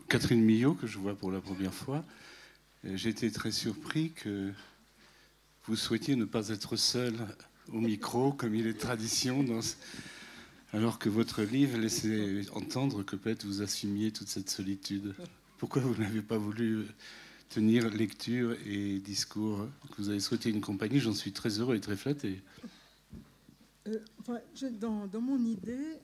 Catherine Millot, que je vois pour la première fois. J'ai été très surpris que vous souhaitiez ne pas être seule au micro, comme il est tradition, alors que votre livre laissait entendre que peut-être vous assumiez toute cette solitude. Pourquoi vous n'avez pas voulu tenir lecture et discours, que vous avez souhaité une compagnie? J'en suis très heureux et très flatté. Dans mon idée,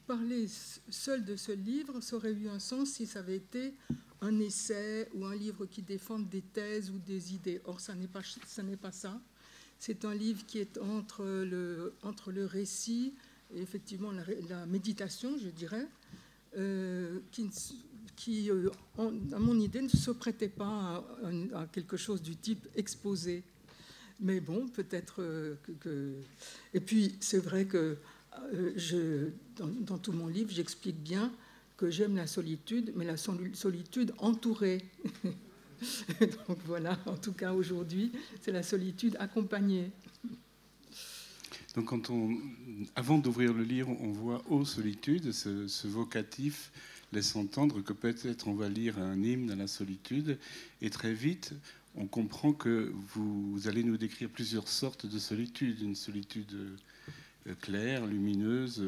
parler seul de ce livre, ça aurait eu un sens si ça avait été un essai ou un livre qui défende des thèses ou des idées. Or, ça n'est pas ça. C'est un livre qui est entre le récit et effectivement la méditation, je dirais, qui à mon idée, ne se prêtait pas à quelque chose du type exposé. Mais bon, peut-être que... Et puis, c'est vrai que dans tout mon livre, j'explique bien que j'aime la solitude, mais la solitude entourée. Donc voilà, en tout cas aujourd'hui, c'est la solitude accompagnée. Donc avant d'ouvrir le livre, on voit « Ô solitude », ce vocatif laisse entendre que peut-être on va lire un hymne à la solitude, et très vite, on comprend que vous allez nous décrire plusieurs sortes de solitude. Une solitude claire, lumineuse,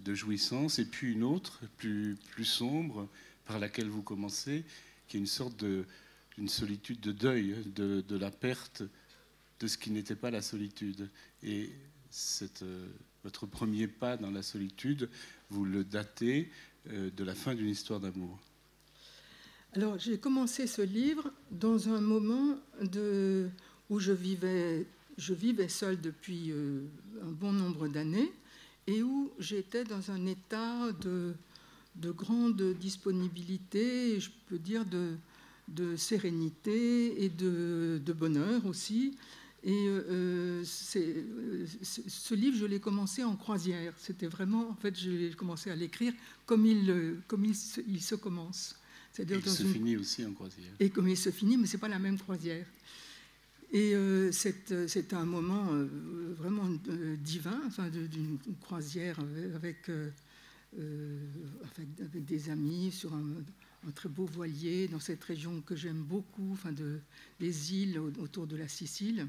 de jouissance, et puis une autre, plus sombre, par laquelle vous commencez, qui est une sorte une solitude de deuil, de la perte de ce qui n'était pas la solitude. Et votre premier pas dans la solitude, vous le datez de la fin d'une histoire d'amour. Alors, j'ai commencé ce livre dans un moment où je vivais seule depuis un bon nombre d'années et où j'étais dans un état de grande disponibilité, je peux dire de sérénité et de bonheur aussi. Et ce livre, je l'ai commencé en croisière. C'était vraiment, en fait, j'ai commencé à l'écrire comme il se commence. C'est-à-dire il se finit aussi en croisière. Et comme il se finit, mais ce n'est pas la même croisière. Et c'est un moment vraiment divin, enfin, d'une croisière avec des amis sur un très beau voilier dans cette région que j'aime beaucoup, enfin des îles autour de la Sicile.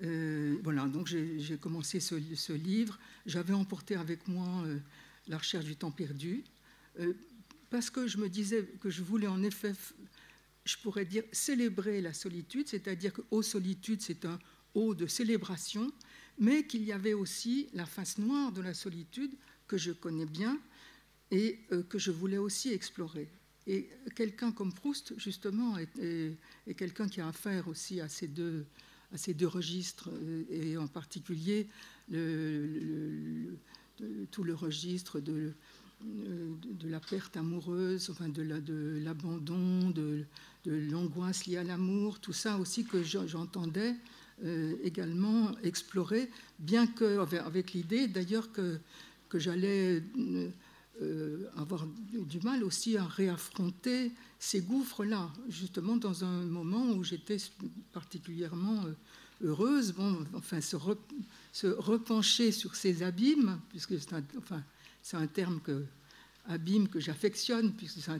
Voilà, donc j'ai commencé ce livre. J'avais emporté avec moi La recherche du temps perdu, parce que je me disais que je voulais en effet, je pourrais dire, célébrer la solitude, c'est-à-dire que Ô solitude, c'est un Ô de célébration, mais qu'il y avait aussi la face noire de la solitude que je connais bien et que je voulais aussi explorer. Et quelqu'un comme Proust, justement, est quelqu'un qui a affaire aussi à ces deux registres, et en particulier tout le registre de la perte amoureuse, enfin de l'abandon, de l'angoisse liée à l'amour, tout ça aussi que j'entendais également explorer, bien qu'avec l'idée d'ailleurs que j'allais avoir du mal aussi à réaffronter ces gouffres-là, justement dans un moment où j'étais particulièrement heureuse, enfin se repencher sur ces abîmes, puisque c'est un terme abîme que j'affectionne, puisque c'est un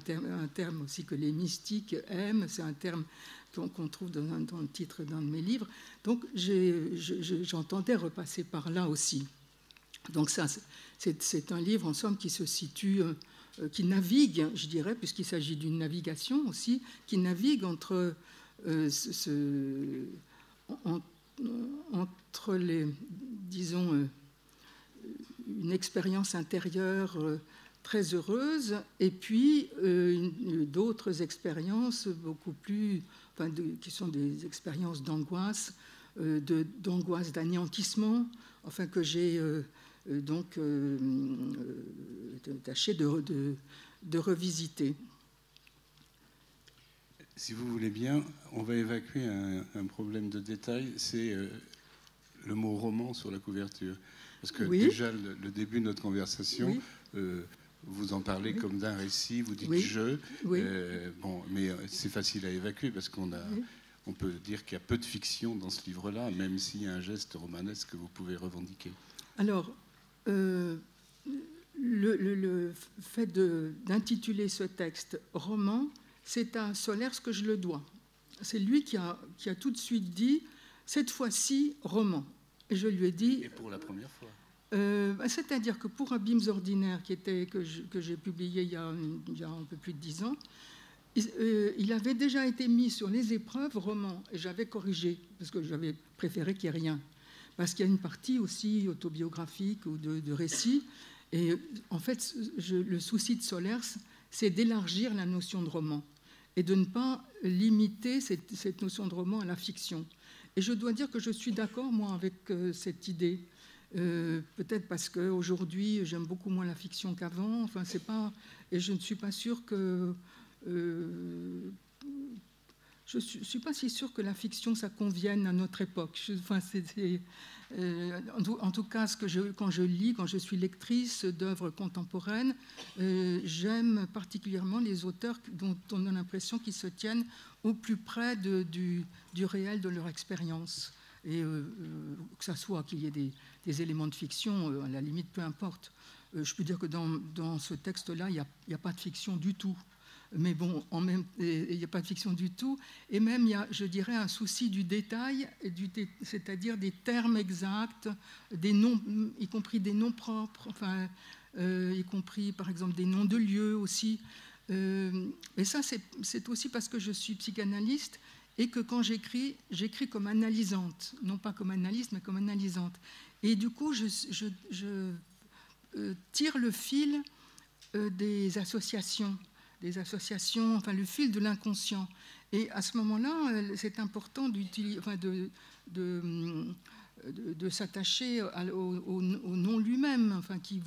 terme aussi que les mystiques aiment, c'est un terme qu'on trouve dans le titre d'un de mes livres. Donc j'entendais repasser par là aussi. Donc ça, c'est un livre en somme qui se situe, qui navigue, je dirais, puisqu'il s'agit d'une navigation aussi, qui navigue entre les, disons, une expérience intérieure très heureuse et puis d'autres expériences beaucoup plus, enfin, qui sont des expériences d'angoisse, d'angoisse d'anéantissement, enfin que j'ai donc tâché de revisiter. Si vous voulez bien, on va évacuer un problème de détail, c'est le mot roman sur la couverture. Parce que oui. Déjà, le début de notre conversation, oui. Vous en parlez oui. comme d'un récit, vous dites oui. je. Oui. Bon, mais c'est facile à évacuer parce qu'on peut dire qu'il y a peu de fiction dans ce livre-là, même s'il y a un geste romanesque que vous pouvez revendiquer. Alors, le fait d'intituler ce texte roman, c'est à Solers que je le dois. C'est lui qui a tout de suite dit, cette fois-ci, roman. Et je lui ai dit... Et pour la première fois. C'est-à-dire que pour Abîmes ordinaires, que j'ai publié il y a un peu plus de 10 ans, il avait déjà été mis sur les épreuves roman, et j'avais corrigé, parce que j'avais préféré qu'il n'y ait rien. Parce qu'il y a une partie aussi autobiographique ou de récit, et en fait, le souci de Solers, c'est d'élargir la notion de roman, et de ne pas limiter cette notion de roman à la fiction. Et je dois dire que je suis d'accord, moi, avec cette idée. Peut-être parce qu'aujourd'hui, j'aime beaucoup moins la fiction qu'avant. Enfin, c'est pas... Et je ne suis pas sûre que... je ne suis pas si sûre que la fiction, ça convienne à notre époque. En tout cas, quand je lis, quand je suis lectrice d'œuvres contemporaines, j'aime particulièrement les auteurs dont on a l'impression qu'ils se tiennent au plus près du réel de leur expérience. Et que ça soit qu'il y ait des éléments de fiction, à la limite, peu importe. Je peux dire que dans ce texte-là, il n'y a pas de fiction du tout. Mais bon, il n'y a pas de fiction du tout. Et même, il y a, je dirais, un souci du détail, c'est-à-dire des termes exacts, des noms, y compris des noms propres, enfin, y compris, par exemple, des noms de lieux aussi. Et ça, c'est aussi parce que je suis psychanalyste et que quand j'écris comme analysante, non pas comme analyste, mais comme analysante. Et du coup, je tire le fil des associations, enfin le fil de l'inconscient. Et à ce moment-là, c'est important de s'attacher au nom lui-même, enfin, qui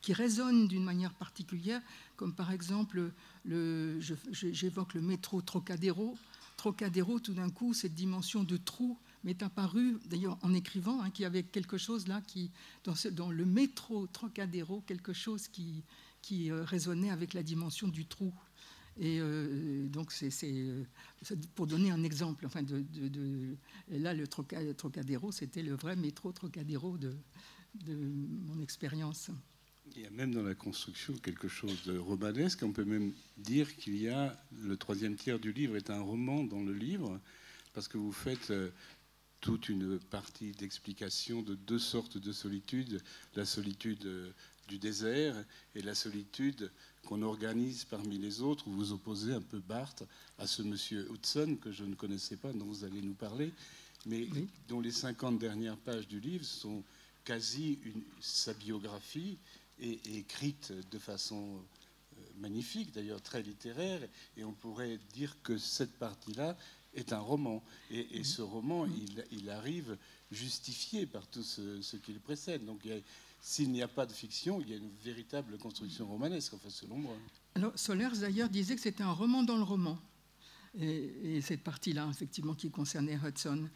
résonne d'une manière particulière, comme par exemple, j'évoque le métro Trocadéro. Trocadéro, tout d'un coup, cette dimension de trou m'est apparue, d'ailleurs en écrivant, qu'il y avait quelque chose là, dans le métro Trocadéro, quelque chose qui résonnait avec la dimension du trou. Et donc, c'est pour donner un exemple. Enfin, et là, le Trocadéro, c'était le vrai métro Trocadéro de mon expérience. Il y a même dans la construction quelque chose de romanesque. On peut même dire qu'il y a le troisième tiers du livre est un roman dans le livre, parce que vous faites toute une partie d'explication de deux sortes de solitude, la solitude du désert et la solitude qu'on organise parmi les autres, où vous opposez un peu Barthes à ce monsieur Hudson que je ne connaissais pas, dont vous allez nous parler, mais oui, dont les 50 dernières pages du livre sont quasi sa biographie, et écrite de façon magnifique, d'ailleurs très littéraire, et on pourrait dire que cette partie-là est un roman. Et ce roman, il arrive justifié par tout ce qui le précède. Donc s'il n'y a pas de fiction, il y a une véritable construction romanesque, enfin, selon moi. Alors, Solers, d'ailleurs, disait que c'était un roman dans le roman. Et cette partie-là, effectivement, qui concernait Hudson.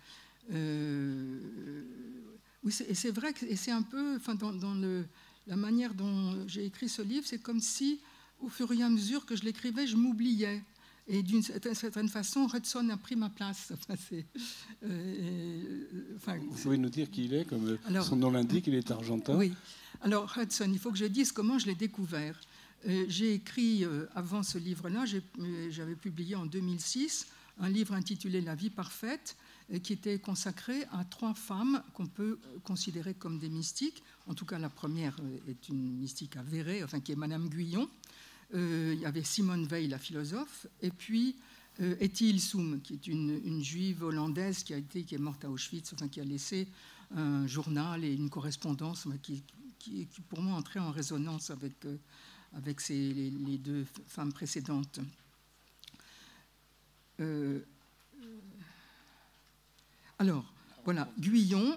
Oui, c'est vrai que c'est un peu... Enfin, dans la manière dont j'ai écrit ce livre, c'est comme si, au fur et à mesure que je l'écrivais, je m'oubliais. Et d'une certaine façon, Hudson a pris ma place. Vous pouvez nous dire qui il est, comme son nom l'indique, il est argentin. Oui. Alors, Hudson, il faut que je dise comment je l'ai découvert. J'ai écrit, avant ce livre-là, j'avais publié en 2006 un livre intitulé « La vie parfaite », qui était consacré à 3 femmes qu'on peut considérer comme des mystiques. En tout cas, la première est une mystique avérée, enfin, qui est Madame Guyon. Il y avait Simone Weil, la philosophe, et puis Etty Hillesum, qui est une juive hollandaise qui est morte à Auschwitz, enfin, qui a laissé un journal et une correspondance qui pour moi, entrait en résonance avec les 2 femmes précédentes. Alors, voilà, Guyon,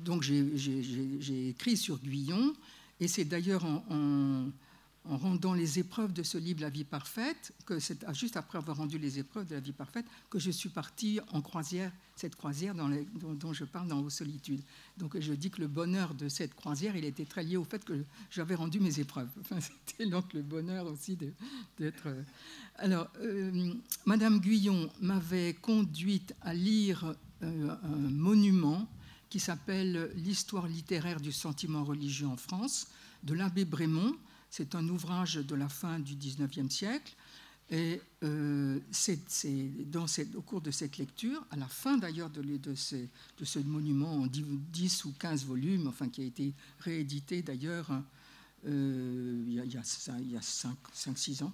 donc j'ai écrit sur Guyon, et c'est d'ailleurs en rendant les épreuves de ce livre « La vie parfaite », que c'est juste après avoir rendu les épreuves de la vie parfaite, que je suis partie en croisière, cette croisière dont je parle dans Aux solitudes. Donc je dis que le bonheur de cette croisière, il était très lié au fait que j'avais rendu mes épreuves. Enfin, c'était donc le bonheur aussi d'être... Alors, Madame Guyon m'avait conduite à lire un monument qui s'appelle « L'histoire littéraire du sentiment religieux en France » de l'abbé Brémond. C'est un ouvrage de la fin du XIXe siècle. Et au cours de cette lecture, à la fin d'ailleurs de ce monument en 10 ou 15 volumes, enfin, qui a été réédité d'ailleurs il y a 5-6 ans,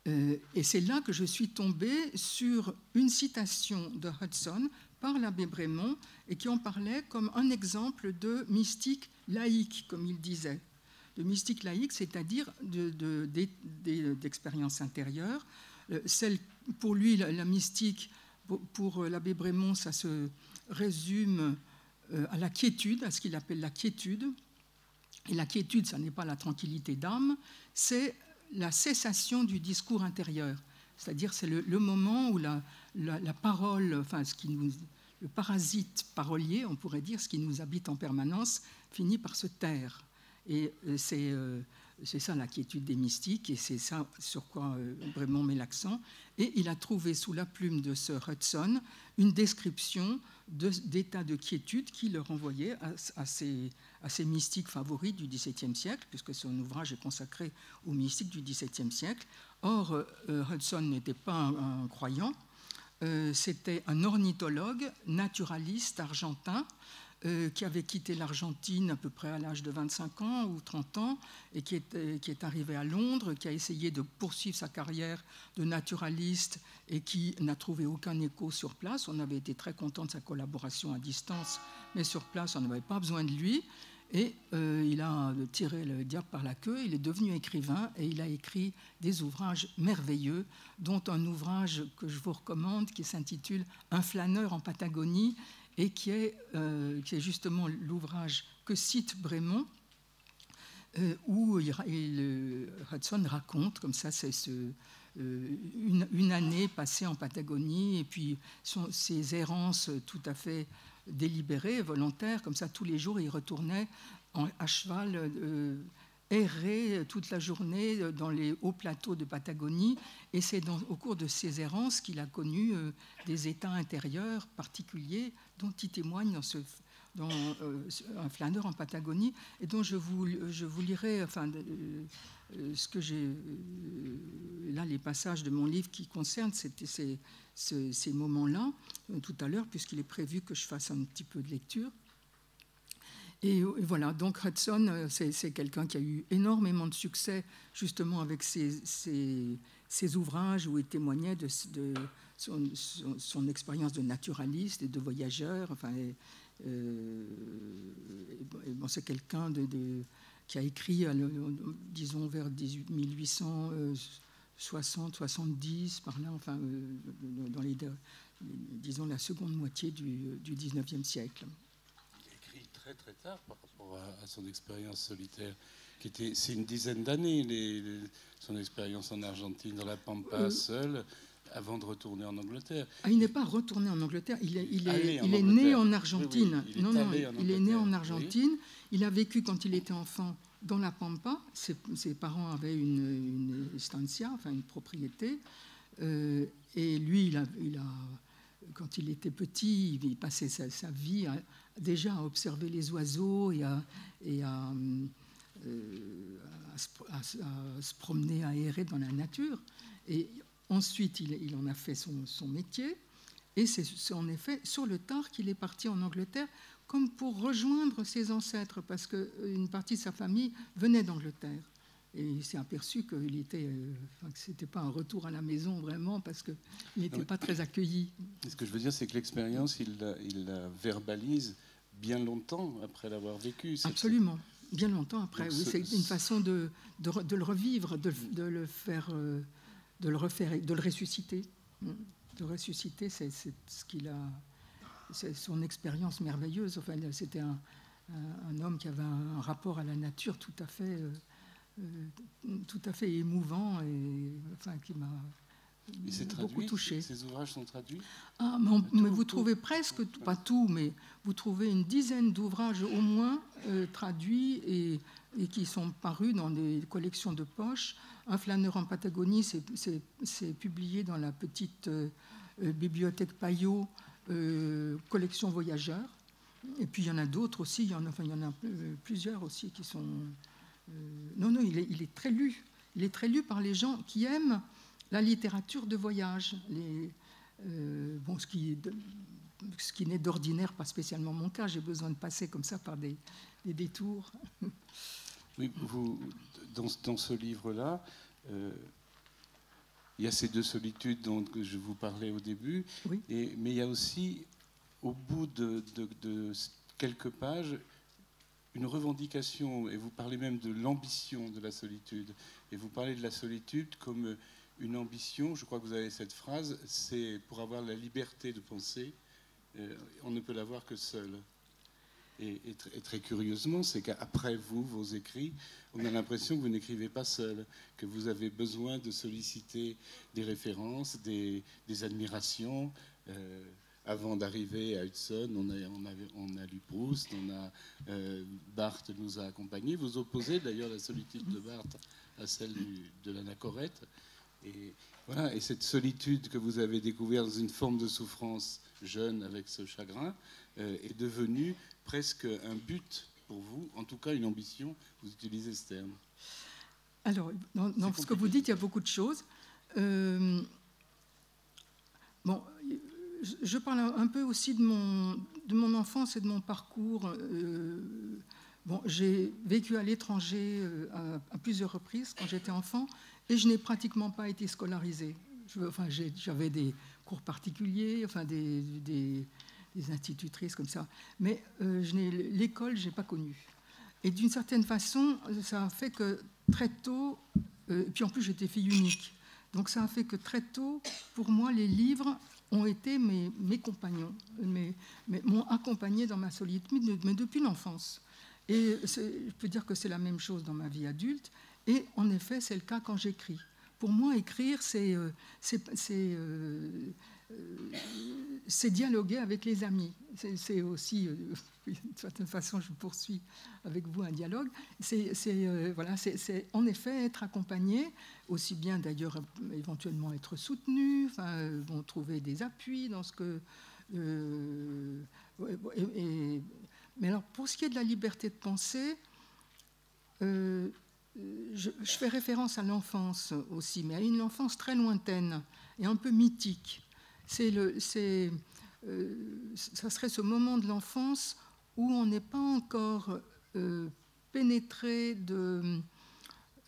et c'est là que je suis tombée sur une citation de Hudson par l'abbé Brémond, et qui en parlait comme un exemple de mystique laïque, comme il disait. De mystique laïque, c'est-à-dire d'expérience intérieure. Pour lui, la mystique, pour l'abbé Brémond, ça se résume à la quiétude, à ce qu'il appelle la quiétude. Et la quiétude, ça n'est pas la tranquillité d'âme, c'est la cessation du discours intérieur. C'est-à-dire, c'est le moment où la parole, enfin, le parasite parolier, on pourrait dire, ce qui nous habite en permanence, finit par se taire. Et c'est ça la quiétude des mystiques, et c'est ça sur quoi Brémond met l'accent. Et il a trouvé sous la plume de ce Hudson une description d'état de quiétude qui le renvoyait à ses mystiques favoris du XVIIe siècle, puisque son ouvrage est consacré aux mystiques du XVIIe siècle. Or, Hudson n'était pas un croyant, c'était un ornithologue, naturaliste argentin, qui avait quitté l'Argentine à peu près à l'âge de 25 ans ou 30 ans et qui est arrivé à Londres, qui a essayé de poursuivre sa carrière de naturaliste et qui n'a trouvé aucun écho sur place. On avait été très content de sa collaboration à distance, mais sur place, on n'avait pas besoin de lui. Et il a tiré le diable par la queue, il est devenu écrivain et il a écrit des ouvrages merveilleux, dont un ouvrage que je vous recommande qui s'intitule « Un flâneur en Patagonie », et qui est justement l'ouvrage que cite Brémond, où Hudson raconte, comme ça, c'est une année passée en Patagonie, et puis ses errances tout à fait délibérées, volontaires, comme ça, tous les jours, il retournait à cheval, errer toute la journée dans les hauts plateaux de Patagonie, et c'est au cours de ces errances qu'il a connu des états intérieurs particuliers dont il témoigne dans Un flâneur en Patagonie, et dont je vous lirai, enfin, ce que j'ai là, les passages de mon livre qui concernent ces moments-là tout à l'heure, puisqu'il est prévu que je fasse un petit peu de lecture. Et voilà, donc Hudson, c'est quelqu'un qui a eu énormément de succès justement avec ses ouvrages où il témoignait de son expérience de naturaliste et de voyageur. Enfin, bon, c'est quelqu'un qui a écrit, disons, vers 1860-70, par là, enfin, dans disons, la seconde moitié du XIXe siècle. Très très tard par rapport à son expérience solitaire, c'est une dizaine d'années, son expérience en Argentine, dans la Pampa, seul, avant de retourner en Angleterre. Ah, il n'est pas retourné en Angleterre, il est né en Argentine. Oui, il est né en Argentine. Oui. Il a vécu, quand il était enfant, dans la Pampa. Ses parents avaient une estancia, enfin une propriété. Et lui, quand il était petit, il passait sa vie déjà à observer les oiseaux et à se promener, à errer dans la nature. Et ensuite, il en a fait son métier. Et c'est en effet sur le tard qu'il est parti en Angleterre, comme pour rejoindre ses ancêtres, parce qu'une partie de sa famille venait d'Angleterre. Et il s'est aperçu que ce n'était pas un retour à la maison vraiment, parce qu'il n'était pas très accueilli. Ce que je veux dire, c'est que l'expérience, il la verbalise bien longtemps après l'avoir vécu. Absolument, bien longtemps après. Oui, c'est une façon de le revivre, de le refaire, de le ressusciter. De ressusciter, c'est ce qu'il a, c'est son expérience merveilleuse. Enfin, c'était un homme qui avait un rapport à la nature tout à fait émouvant et enfin qui m'a beaucoup touché. Ces ouvrages sont traduits? Ah, mais vous trouvez presque, pas tout, mais vous trouvez une dizaine d'ouvrages au moins traduits et qui sont parus dans des collections de poche. Un flâneur en Patagonie, c'est publié dans la petite bibliothèque Payot, collection voyageurs. Et puis il y en a d'autres aussi, il y en a plusieurs aussi qui sont... non, il est très lu. Il est très lu par les gens qui aiment la littérature de voyage. Bon, ce qui n'est d'ordinaire pas spécialement mon cas. J'ai besoin de passer comme ça par des détours. Oui, dans ce livre-là, il y a ces deux solitudes dont je vous parlais au début, oui. Mais il y a aussi, au bout de quelques pages, une revendication, et vous parlez même de l'ambition de la solitude, et vous parlez de la solitude comme une ambition, je crois que vous avez cette phrase, c'est pour avoir la liberté de penser, on ne peut l'avoir que seul. Et très curieusement, c'est qu'après vos écrits, on a l'impression que vous n'écrivez pas seul, que vous avez besoin de solliciter des références, des admirations. Avant d'arriver à Hudson, on a lu Proust, Barthes nous a accompagnés. Vous opposez d'ailleurs la solitude de Barthes à celle de l'anachorète. Et voilà, et cette solitude que vous avez découverte dans une forme de souffrance jeune avec ce chagrin est devenue presque un but pour vous, en tout cas une ambition. Vous utilisez ce terme. Alors, dans ce que vous dites, il y a beaucoup de choses. Bon, je parle un peu aussi de mon enfance et de mon parcours. Bon, j'ai vécu à l'étranger à plusieurs reprises quand j'étais enfant et je n'ai pratiquement pas été scolarisée. J'avais des cours particuliers, des institutrices comme ça, mais l'école, je n'ai pas connu. Et d'une certaine façon, ça a fait que très tôt, puis en plus j'étais fille unique, donc ça a fait que très tôt, pour moi, les livres ont été mes compagnons, m'ont accompagnée dans ma solitude, mais depuis l'enfance. Et je peux dire que c'est la même chose dans ma vie adulte, et en effet, c'est le cas quand j'écris. Pour moi, écrire, c'est dialoguer avec les amis. C'est aussi, d'une certaine façon, je poursuis avec vous un dialogue. C'est en effet être accompagné, aussi bien d'ailleurs éventuellement être soutenu, trouver des appuis dans ce que... mais alors, pour ce qui est de la liberté de penser, je fais référence à l'enfance aussi, mais à une enfance très lointaine et un peu mythique. Ça serait ce moment de l'enfance où on n'est pas encore pénétré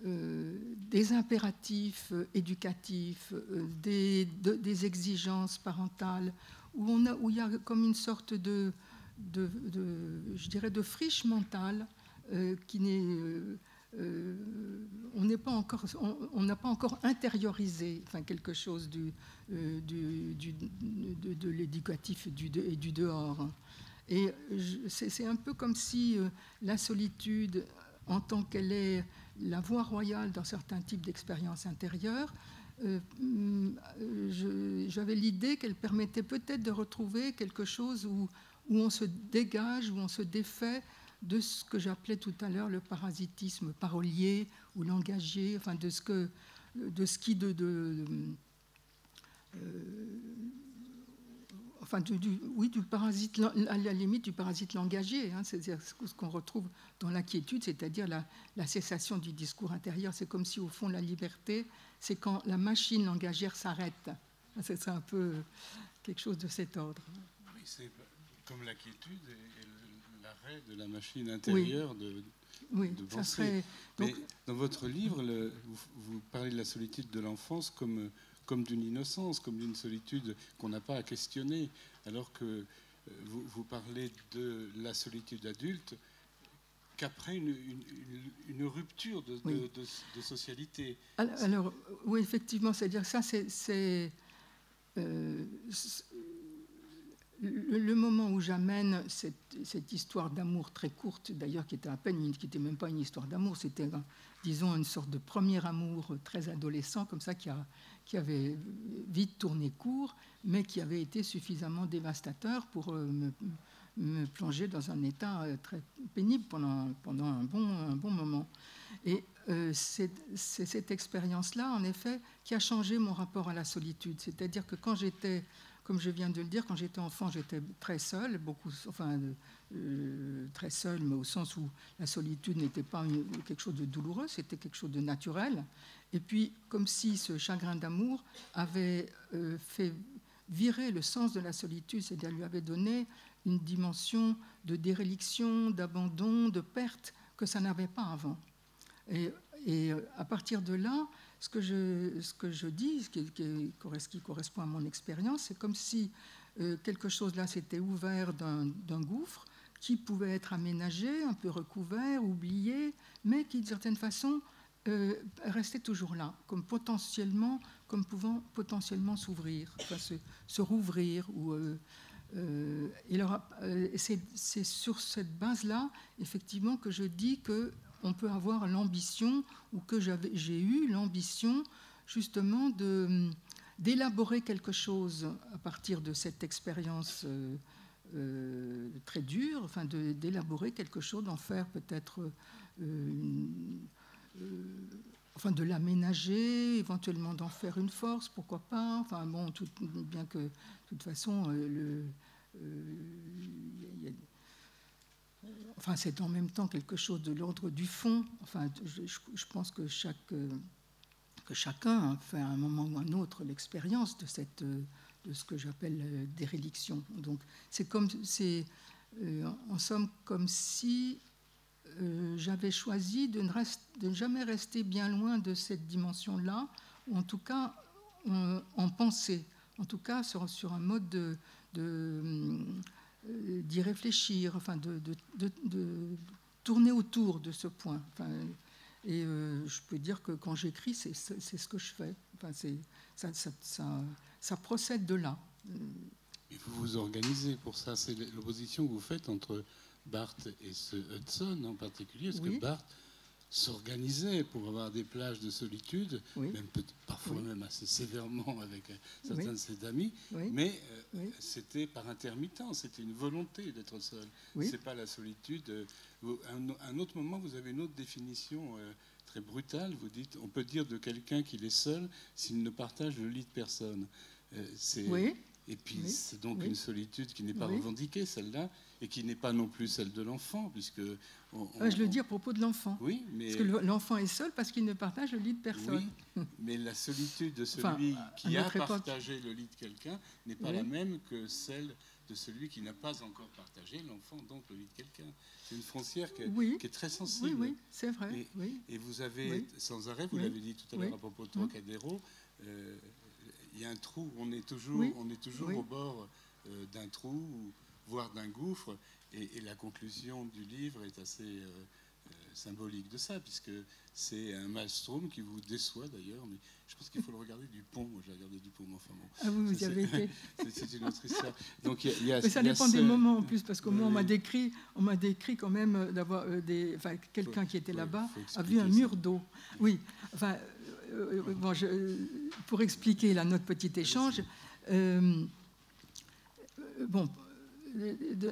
des impératifs éducatifs, des exigences parentales, où il y a comme une sorte je dirais, de friche mentale qui n'est... on n'a pas encore intériorisé quelque chose de l'éducatif et du dehors. Et c'est un peu comme si la solitude, en tant qu'elle est la voie royale dans certains types d'expériences intérieures, j'avais l'idée qu'elle permettait peut-être de retrouver quelque chose où on se dégage, où on se défait de ce que j'appelais tout à l'heure le parasitisme parolier ou langagier, de ce qui du parasite, à la limite du parasite langagier, c'est-à-dire ce qu'on retrouve dans l'inquiétude, c'est-à-dire la cessation du discours intérieur. C'est comme si au fond la liberté, c'est quand la machine langagière s'arrête. C'est un peu quelque chose de cet ordre. Oui, c'est comme l'inquiétude et l'arrêt de la machine intérieure de penser. Serait... Mais dans votre livre, vous parlez de la solitude de l'enfance comme d'une innocence, comme d'une solitude qu'on n'a pas à questionner, alors que vous parlez de la solitude adulte qu'après une rupture de socialité. Alors, oui, effectivement, c'est-à-dire ça, c'est le moment où j'amène cette histoire d'amour très courte, d'ailleurs, qui n'était même pas une histoire d'amour, c'était, disons, une sorte de premier amour très adolescent, comme ça, qui avait vite tourné court, mais qui avait été suffisamment dévastateur pour me plonger dans un état très pénible pendant un bon moment. Et c'est cette expérience-là, en effet, qui a changé mon rapport à la solitude. C'est-à-dire que quand j'étais comme je viens de le dire, quand j'étais enfant, j'étais très seule, très seule, mais au sens où la solitude n'était pas quelque chose de douloureux, c'était quelque chose de naturel. Et puis, comme si ce chagrin d'amour avait fait virer le sens de la solitude, c'est-à-dire lui avait donné une dimension de déréliction, d'abandon, de perte que ça n'avait pas avant. Et à partir de là, ce que je dis, ce qui correspond à mon expérience, c'est comme si quelque chose là s'était ouvert d'un gouffre qui pouvait être aménagé, un peu recouvert, oublié, mais qui, d'une certaine façon, restait toujours là, comme pouvant potentiellement s'ouvrir, enfin, se rouvrir. C'est sur cette base-là, effectivement, que je dis qu'on peut avoir l'ambition, ou que j'ai eu l'ambition, justement, d'élaborer quelque chose à partir de cette expérience très dure, enfin d'élaborer quelque chose, d'en faire peut-être, enfin de l'aménager, éventuellement d'en faire une force, pourquoi pas. Enfin bon, bien que de toute façon, enfin c'est en même temps quelque chose de l'ordre du fond. Enfin, je pense que chacun fait à un moment ou à un autre l'expérience de ce que j'appelle déréliction. Donc c'est en somme comme si j'avais choisi de ne jamais rester bien loin de cette dimension-là, ou en tout cas en pensée, en tout cas sur un mode d'y réfléchir, enfin de tourner autour de ce point. Enfin, et je peux dire que quand j'écris, c'est ce que je fais. Enfin, ça procède de là. Et vous vous organisez pour ça. C'est l'opposition que vous faites entre Barthes et ce Hudson en particulier, parce que Barthes s'organisait pour avoir des plages de solitude, même parfois même assez sévèrement avec certains de ses amis, mais c'était par intermittence, c'était une volonté d'être seul. C'est pas la solitude. À un autre moment, vous avez une autre définition très brutale. Vous dites, on peut dire de quelqu'un qu'il est seul s'il ne partage le lit de personne. Et puis c'est donc une solitude qui n'est pas revendiquée, celle-là, et qui n'est pas non plus celle de l'enfant, puisque... je le dis à propos de l'enfant. Oui, mais... Parce que l'enfant est seul parce qu'il ne partage le lit de personne. Oui, mais la solitude de celui qui a partagé le lit de quelqu'un n'est pas la même que celle de celui qui n'a pas encore partagé, l'enfant, donc le lit de quelqu'un. C'est une frontière qui est très sensible. Oui, c'est vrai. Et vous avez, sans arrêt, vous l'avez dit tout à l'heure à propos de Trocadéro, il y a un trou, on est toujours au bord d'un trou, voire d'un gouffre, et la conclusion du livre est assez symbolique de ça, puisque c'est un maelstrom qui vous déçoit d'ailleurs, mais je pense qu'il faut le regarder du pont. Moi, j'ai regardé du pont, mais enfin bon. Ah oui, vous y avez été. C'est une autre histoire. Donc, mais ça dépend des moments en plus, parce que moi, on m'a décrit quand même d'avoir quelqu'un qui était là-bas a vu un mur d'eau. Oui, enfin... bon, pour expliquer notre petit échange,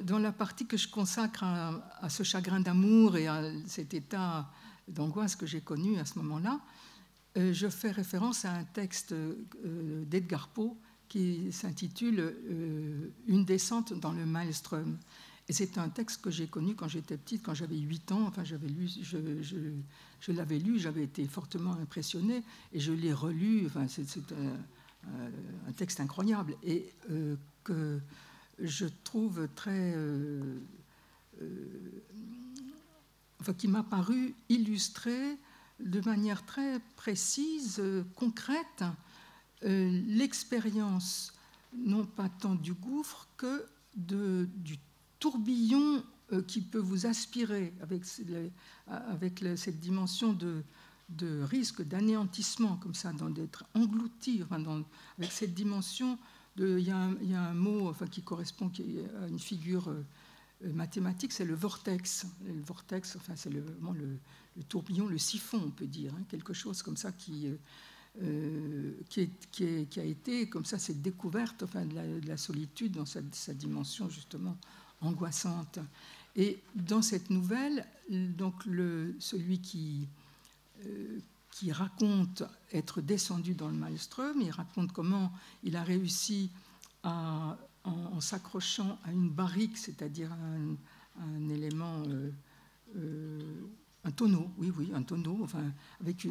dans la partie que je consacre à ce chagrin d'amour et à cet état d'angoisse que j'ai connu à ce moment-là, je fais référence à un texte d'Edgar Poe qui s'intitule « Une descente dans le Maelstrom ». Et c'est un texte que j'ai connu quand j'étais petite, quand j'avais 8 ans. Enfin, je l'avais lu, j'avais été fortement impressionnée et je l'ai relu. Enfin, c'est un texte incroyable et que je trouve très... qui m'a paru illustrer de manière très précise, concrète, l'expérience, non pas tant du gouffre que du tourbillon qui peut vous aspirer avec cette dimension de risque, d'anéantissement, comme ça, d'être englouti, avec cette dimension il y a un mot qui correspond à une figure mathématique, c'est le vortex. Le vortex, c'est le tourbillon, le siphon, on peut dire, quelque chose comme ça qui a été, comme ça, cette découverte de la solitude dans sa dimension justement angoissante. Et dans cette nouvelle, donc celui qui raconte être descendu dans le maelstrom, il raconte comment il a réussi en s'accrochant à une barrique, c'est-à-dire un élément, un tonneau, oui, un tonneau. Enfin,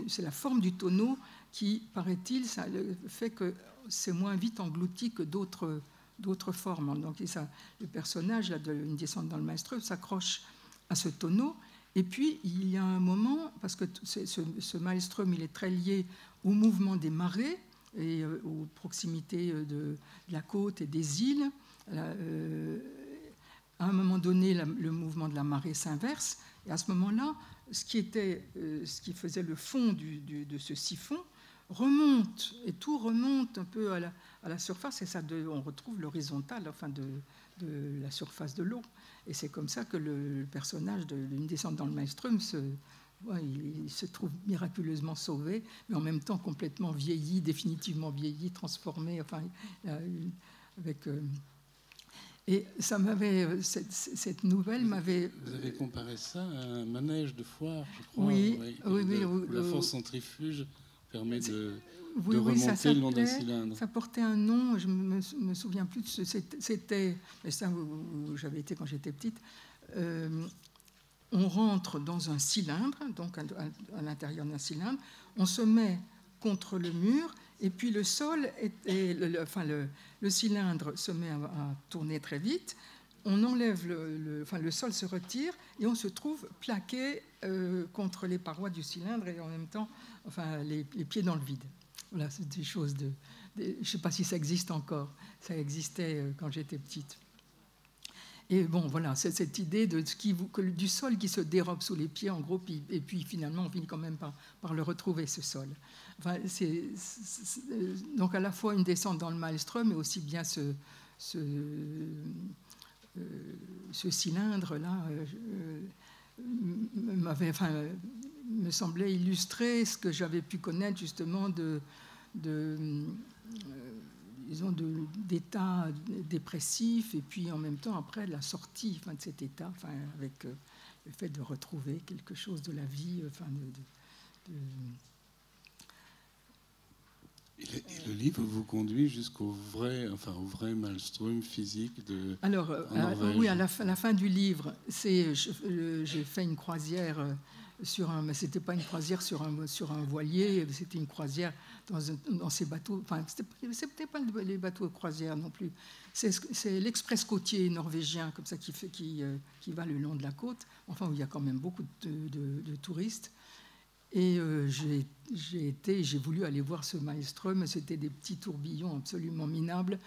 c'est la forme du tonneau qui, paraît-il, ça fait que c'est moins vite englouti que d'autres formes. Donc le personnage là, d'une descente dans le maelstrom s'accroche à ce tonneau. Et puis, il y a un moment, parce que ce maelstrom, il est très lié au mouvement des marées et aux proximités de la côte et des îles. À un moment donné, le mouvement de la marée s'inverse. Et à ce moment-là, ce qui faisait le fond de ce siphon remonte, et tout remonte un peu à la surface, et on retrouve l'horizontale, enfin, de la surface de l'eau. Et c'est comme ça que le personnage d'une descente dans le maelstrom il se trouve miraculeusement sauvé, mais en même temps complètement vieilli, définitivement vieilli, transformé, enfin, avec... Et ça cette nouvelle m'avait... Vous avez comparé ça à un manège de foire, je crois. Oui. Où la force centrifuge permet de remonter le long d'un cylindre. Ça portait un nom, je ne me souviens plus. C'était, mais ça où j'avais été quand j'étais petite. On rentre dans un cylindre, donc à l'intérieur d'un cylindre, on se met contre le mur, et puis le sol, le cylindre se met à tourner très vite, on enlève le sol se retire, et on se trouve plaqué contre les parois du cylindre, et en même temps, les pieds dans le vide. Voilà, c'est des choses je ne sais pas si ça existe encore, ça existait quand j'étais petite. Et bon, voilà, c'est cette idée du sol qui se dérobe sous les pieds, en gros, et puis finalement, on finit quand même par le retrouver, ce sol. Enfin, donc à la fois une descente dans le maelstrom, mais aussi bien ce cylindre-là me semblait illustrer ce que j'avais pu connaître justement d'état dépressif, et puis en même temps après la sortie de cet état, avec le fait de retrouver quelque chose de la vie. Et le livre vous conduit jusqu'au vrai maelstrom physique de. Alors, oui, à la fin du livre, j'ai fait une croisière mais c'était pas une croisière sur un voilier, c'était une croisière dans ces bateaux. Enfin, c'était pas les bateaux de croisière non plus. C'est l'express côtier norvégien comme ça qui va le long de la côte. Enfin, où il y a quand même beaucoup de touristes. Et j'ai voulu aller voir ce maelstrom. C'était des petits tourbillons absolument minables.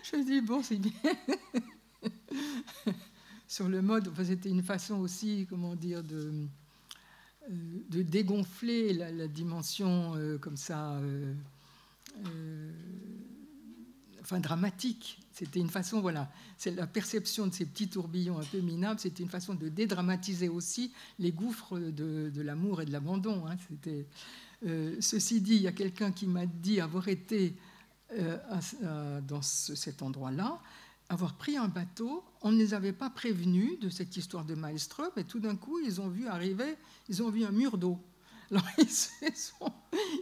Je me dis bon, c'est bien. Sur le mode, c'était une façon aussi, comment dire, de dégonfler la dimension comme ça, dramatique. C'était une façon, voilà, c'est la perception de ces petits tourbillons un peu minables, c'était une façon de dédramatiser aussi les gouffres de l'amour et de l'abandon. Hein. Ceci dit, il y a quelqu'un qui m'a dit avoir été dans cet endroit-là, avoir pris un bateau, on ne les avait pas prévenus de cette histoire de maelstrom, et tout d'un coup, ils ont vu un mur d'eau. Alors,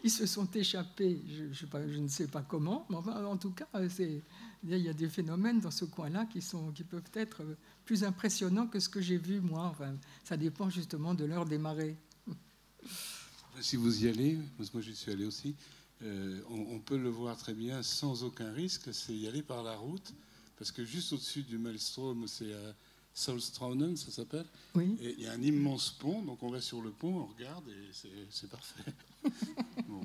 ils se sont échappés, je ne sais pas comment, mais enfin, en tout cas, il y a des phénomènes dans ce coin-là qui peuvent être plus impressionnants que ce que j'ai vu, moi. Enfin, ça dépend justement de l'heure des marées. Si vous y allez, parce que moi j'y suis allé aussi, on peut le voir très bien sans aucun risque, c'est y aller par la route. Parce que juste au-dessus du maelstrom, c'est à Solstraunen, ça s'appelle. Oui. Et il y a un immense pont, donc on va sur le pont, on regarde, et c'est parfait. Bon.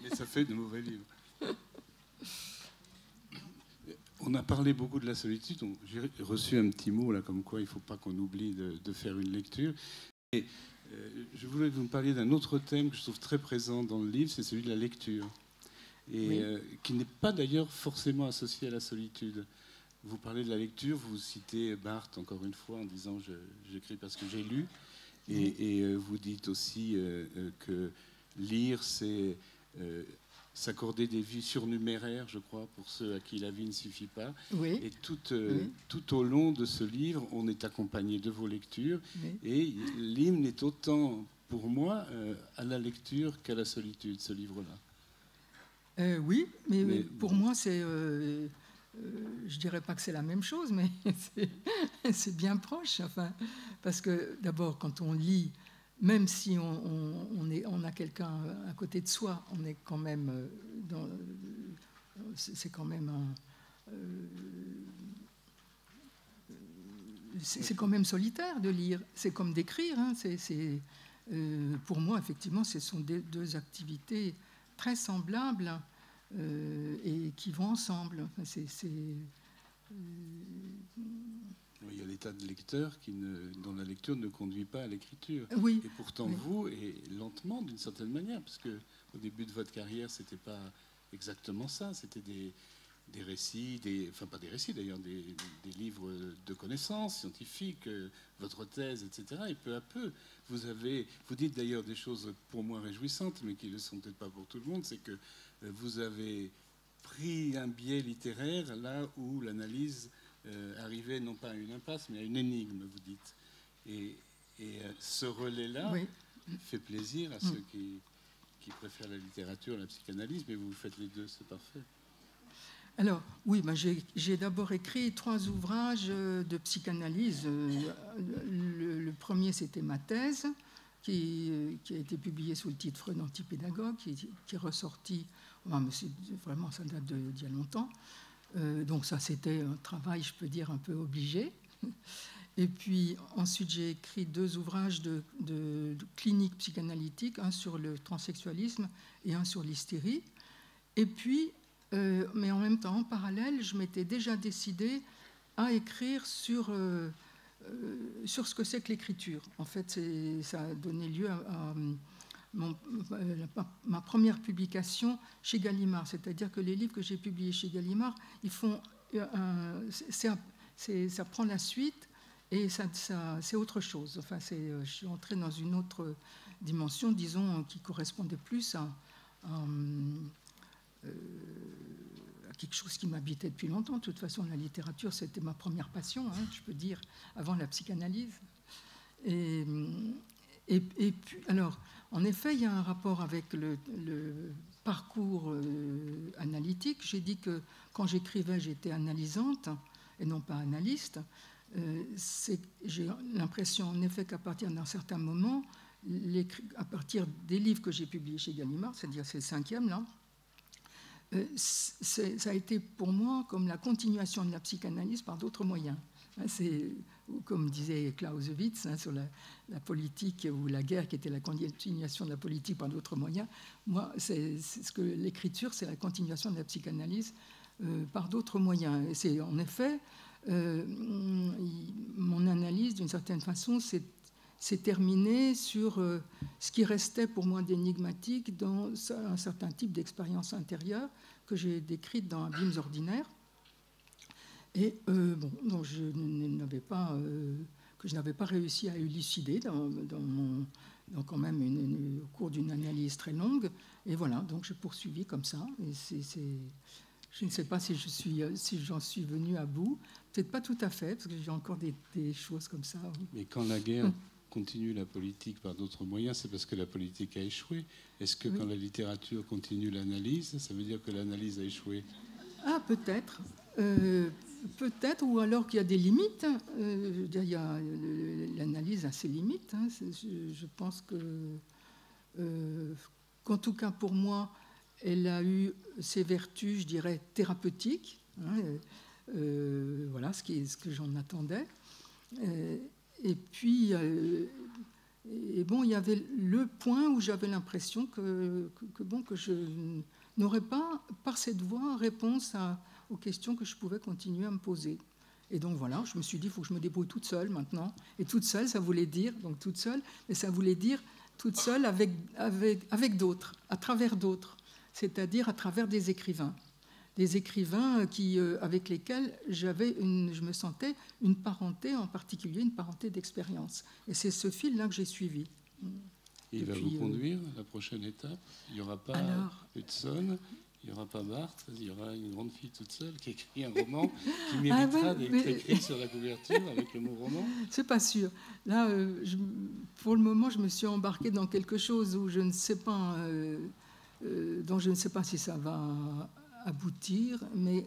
Et ça fait de mauvais livres. On a parlé beaucoup de la solitude, donc j'ai reçu un petit mot, là, comme quoi il ne faut pas qu'on oublie de faire une lecture. Et je voulais que vous me parliez d'un autre thème que je trouve très présent dans le livre, c'est celui de la lecture. Et oui. Qui n'est pas d'ailleurs forcément associé à la solitude. Vous parlez de la lecture, vous citez Barthes encore une fois en disant j'écris parce que j'ai lu, et vous dites aussi que lire c'est s'accorder des vies surnuméraires, je crois, pour ceux à qui la vie ne suffit pas. Oui. Et tout au long de ce livre, on est accompagné de vos lectures, et l'hymne est autant pour moi à la lecture qu'à la solitude, ce livre-là. Oui, mais pour moi, je dirais pas que c'est la même chose, mais c'est bien proche. Enfin, parce que d'abord, quand on lit, même si on a quelqu'un à côté de soi, on est quand même c'est quand même c'est quand même solitaire de lire. C'est comme d'écrire. Hein. Pour moi, effectivement, ce sont deux activités très semblables et qui vont ensemble. Enfin, il y a l'état de lecteur dont la lecture ne conduit pas à l'écriture. Oui. Et pourtant, oui. vous, et lentement d'une certaine manière, parce qu'au début de votre carrière, c'était pas exactement ça. C'était des récits, enfin pas des récits d'ailleurs, des livres de connaissances scientifiques, votre thèse, etc. Et peu à peu, vous dites d'ailleurs des choses pour moi réjouissantes, mais qui ne le sont peut-être pas pour tout le monde, c'est que vous avez pris un biais littéraire là où l'analyse arrivait non pas à une impasse, mais à une énigme, vous dites. Et ce relais-là fait plaisir à ceux qui préfèrent la littérature, la psychanalyse, mais vous faites les deux, c'est parfait. Alors, oui, ben j'ai d'abord écrit 3 ouvrages de psychanalyse. Le premier, c'était ma thèse, qui a été publiée sous le titre Freud antipédagogue, qui est ressorti, vraiment, ça date d'il y a longtemps. Donc ça, c'était un travail, je peux dire, un peu obligé. Et puis, ensuite, j'ai écrit 2 ouvrages de clinique psychanalytique, un sur le transsexualisme et un sur l'hystérie. Et puis, mais en même temps, en parallèle, je m'étais déjà décidée à écrire sur ce que c'est que l'écriture. En fait, ça a donné lieu à ma première publication chez Gallimard. C'est-à-dire que les livres que j'ai publiés chez Gallimard, ça prend la suite et c'est autre chose. Enfin, je suis entrée dans une autre dimension, disons, qui correspondait plus à quelque chose qui m'habitait depuis longtemps. De toute façon, la littérature, c'était ma première passion, hein, je peux dire, avant la psychanalyse. Et puis, alors, en effet, il y a un rapport avec le parcours analytique. J'ai dit que quand j'écrivais, j'étais analysante et non pas analyste. J'ai l'impression, en effet, qu'à partir d'un certain moment, à partir des livres que j'ai publiés chez Gallimard, c'est-à-dire c'est le 5e, là, ça a été pour moi comme la continuation de la psychanalyse par d'autres moyens. C'est, comme disait Clausewitz, hein, sur la politique ou la guerre qui était la continuation de la politique par d'autres moyens. Moi, c'est ce que l'écriture, c'est la continuation de la psychanalyse par d'autres moyens. Et c'est en effet, mon analyse, d'une certaine façon, s'est terminée sur ce qui restait pour moi d'énigmatique dans un certain type d'expérience intérieure que j'ai décrite dans Abîmes ordinaires. Et donc je n'avais pas réussi à élucider dans quand même au cours d'une analyse très longue. Et voilà, donc j'ai poursuivi comme ça. Et je ne sais pas si j'en suis venu à bout. Peut-être pas tout à fait, parce que j'ai encore des choses comme ça. Mais quand la guerre continue la politique par d'autres moyens, c'est parce que la politique a échoué. Est-ce que quand la littérature continue l'analyse, ça veut dire que l'analyse a échoué? Ah, peut-être. Peut-être, ou alors qu'il y a des limites. L'analyse a ses limites. Hein. Je pense qu'en tout cas pour moi, elle a eu ses vertus, je dirais, thérapeutiques. Hein. Voilà ce que j'en attendais. Et puis, il y avait le point où j'avais l'impression que je n'aurais pas, par cette voie, réponse aux questions que je pouvais continuer à me poser. Et donc voilà, je me suis dit, il faut que je me débrouille toute seule maintenant. Et toute seule, ça voulait dire, donc toute seule, mais ça voulait dire toute seule avec d'autres, à travers d'autres, c'est-à-dire à travers des écrivains. Des écrivains avec lesquels je me sentais une parenté, en particulier une parenté d'expérience. Et c'est ce fil-là que j'ai suivi. Il va vous conduire à la prochaine étape. Il n'y aura pas Hudson, il n'y aura pas Barthes, il y aura une grande fille toute seule qui écrit un roman qui méritera d'être écrit sur la couverture avec le mot roman. C'est pas sûr. Là, pour le moment, je me suis embarquée dans quelque chose où je ne sais pas dont je ne sais pas si ça va aboutir, mais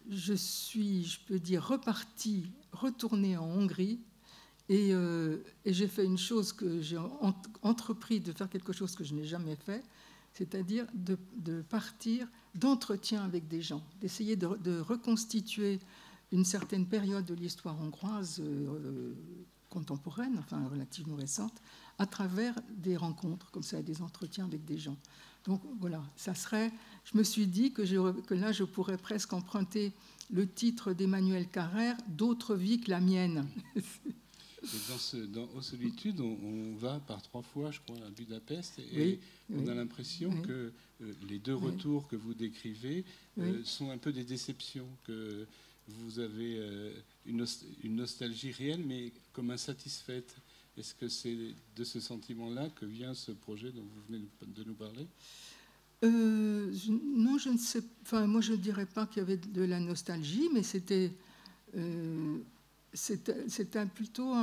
je peux dire, retournée en Hongrie, et j'ai fait une chose que j'ai entrepris de faire quelque chose que je n'ai jamais fait, c'est-à-dire de partir d'entretien avec des gens, d'essayer de reconstituer une certaine période de l'histoire hongroise contemporaine, enfin relativement récente, à travers des rencontres comme ça, des entretiens avec des gens. Donc voilà, ça serait. Je me suis dit que là, je pourrais presque emprunter le titre d'Emmanuel Carrère, « D'autres vies que la mienne ». Dans Aux Solitudes, on va par 3 fois, je crois, à Budapest, et on a l'impression que les 2 retours que vous décrivez sont un peu des déceptions, que vous avez une nostalgie réelle, mais comme insatisfaite. Est-ce que c'est de ce sentiment-là que vient ce projet dont vous venez de nous parler ? Non, je ne sais. Enfin, moi, je ne dirais pas qu'il y avait de la nostalgie, mais c'était plutôt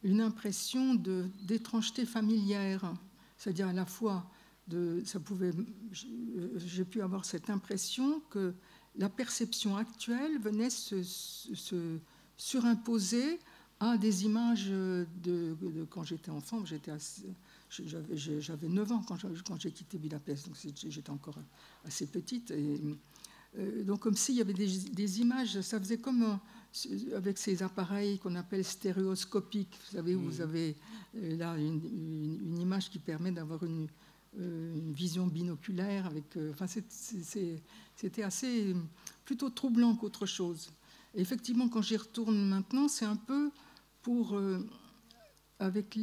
une impression d'étrangeté familière. C'est-à-dire à la fois, j'ai pu avoir cette impression que la perception actuelle venait se surimposer à des images de quand j'étais enfant. J'avais 9 ans quand j'ai quitté Budapest, donc j'étais encore assez petite. Donc comme s'il y avait des images, ça faisait comme avec ces appareils qu'on appelle stéréoscopiques. Vous savez, où vous avez là une image qui permet d'avoir une vision binoculaire. Enfin, c'était assez plutôt troublant qu'autre chose. Et effectivement, quand j'y retourne maintenant, c'est un peu pour avec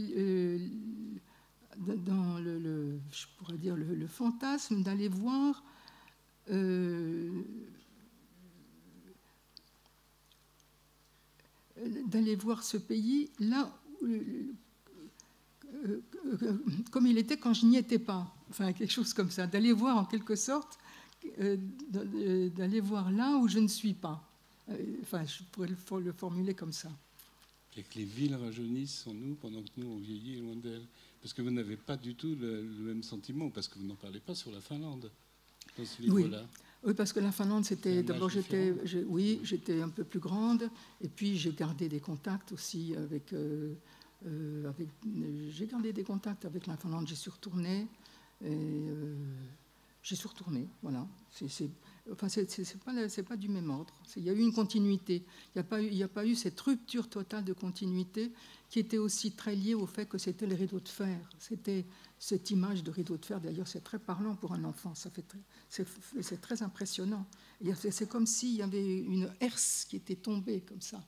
dans je pourrais dire le fantasme d'aller voir ce pays là comme il était quand je n'y étais pas, enfin quelque chose comme ça, d'aller voir en quelque sorte, d'aller voir là où je ne suis pas. Enfin, je pourrais le formuler comme ça. Et que les villes rajeunissent en nous pendant que nous on vieillit loin d'elles. Parce que vous n'avez pas du tout le même sentiment, parce que vous n'en parlez pas sur la Finlande dans ce livre-là. Oui, parce que la Finlande, c'était d'abord j'étais un peu plus grande, et puis j'ai gardé des contacts aussi j'ai gardé des contacts avec la Finlande. J'y suis retournée, voilà. Enfin, c'est pas du même ordre. Il y a eu une continuité. Il n'y a pas eu cette rupture totale de continuité qui était aussi très liée au fait que c'était le rideau de fer. C'était cette image de rideau de fer. D'ailleurs, c'est très parlant pour un enfant. C'est très impressionnant. C'est comme s'il y avait une herse qui était tombée comme ça,